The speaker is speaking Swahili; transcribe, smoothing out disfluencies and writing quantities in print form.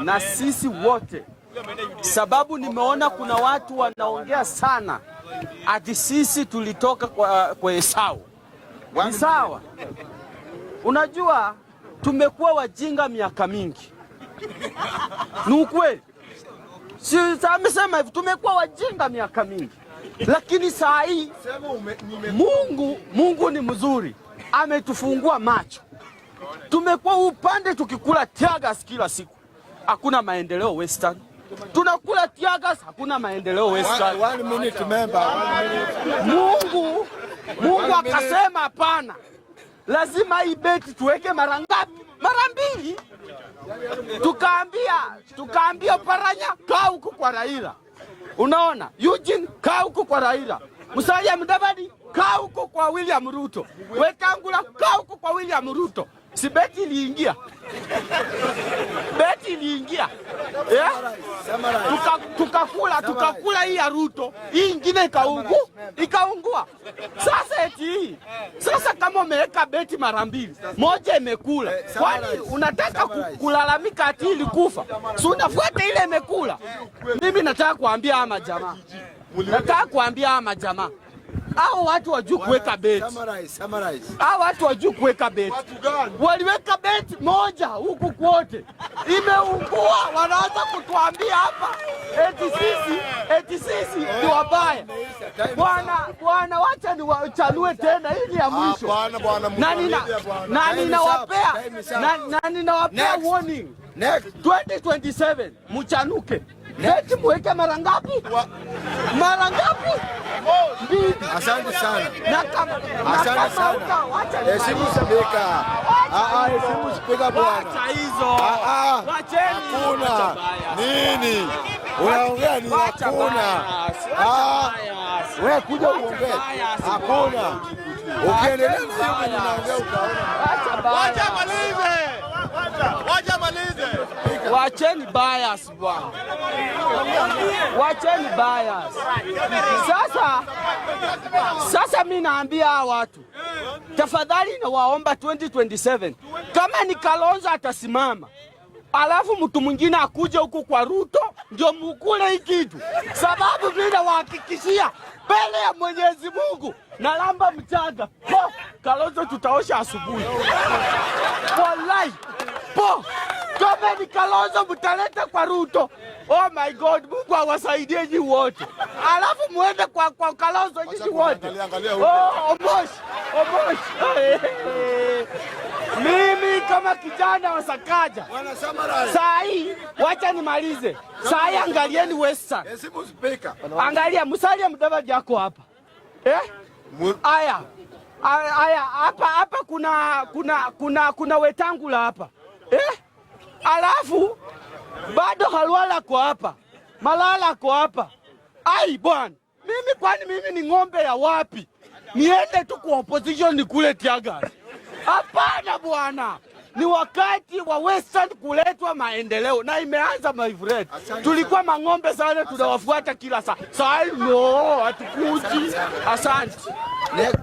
na sisi wote, sababu nimeona kuna watu wanaongea sana ati sisi tulitoka kwa Esau. Ni sawa. Unajua tumekuwa wajinga miaka mingi. Ni ukweli. Si amesema hivi, tumekuwa wajinga miaka mingi. Lakini saa hii Mungu ni mzuri. Ametufungua macho. Tumekuwa upande tukikula tiagas kila siku. Hakuna maendeleo Western. Tunakula tiagas, hakuna maendeleo Western. Mungu akasema hapana. Lazima hii beti tuweke mara ngapi? Mara 2. Tukaambia Paranya kaa huko kwa Raila. Unaona? Eugene kaa huko kwa Raila. Musalia Mudavadi kaa huko kwa William Ruto. Wetangula kaa huko kwa William Ruto. Si beti iliingia. Beti iliingia. Tukakula hii ya Ruto. Hii ingine ikaungua. Sasa kama umeweka beti mara 2, moja imekula. Kwani unataka kulalamika ati ilikufa? Si unafuata ile imekula. Mimi nataka kuambia ama jamaa. Hao watu wajui kuweka beti. Hao watu wajui kuweka beti. Waliweka beti moja huku kwote. Imeungua, wanaanza kutuambia hapa eti sisi ni wabaya. Bwana wacha niwachanue tena, hii ni ya mwisho. Na ninawapea warning. 2027 mchanuke. Beti muweke mara ngapi? Mara ngapi? 2. Asante sana. Asante sana. Heshimu spika. Heshimu spika bwana. Acha hizo. Wacheni. Hakuna. Nini? Unaongea ni hakuna. Wewe kuja uongee. Hakuna. Ukiendelea hivi unaongea utaona. Wacha malize. Wacheni bias bwana. Wacheni bias. Sasa mimi naambia hawa watu, tafadhali nawaomba 2027 kama ni Kalonzo atasimama, alafu mtu mwingine akuja huku kwa Ruto, ndio mkule hii kitu. Sababu mimi nawahakikishia mbele ya Mwenyezi Mungu na lamba mchanga, Kalonzo tutaosha asubuhi. Wallahi. Kama ni Kalonzo mtaleta kwa Ruto. Oh my God, Mungu awasaidie nyinyi wote. Alafu muende kwa Kalonzo nyinyi wote. Omosh. Mimi kama kijana wa Sakaja. Saa hii wacha nimalize. Saa hii angalieni Western. Angalia Musalia Mudavadi yako hapa. Aya hapa kuna Wetangula hapa. Alafu bado Halwala kwa hapa. Malala kwa hapa. Ai bwana, kwani mimi ni ng'ombe ya wapi? Niende tu kwa opposition nikule tiagas? Hapana bwana. Ni wakati wa Western kuletwa maendeleo na imeanza my friend. Tulikuwa mang'ombe sana tunawafuata kila saa. Saa hii no, hatukuji. Asante.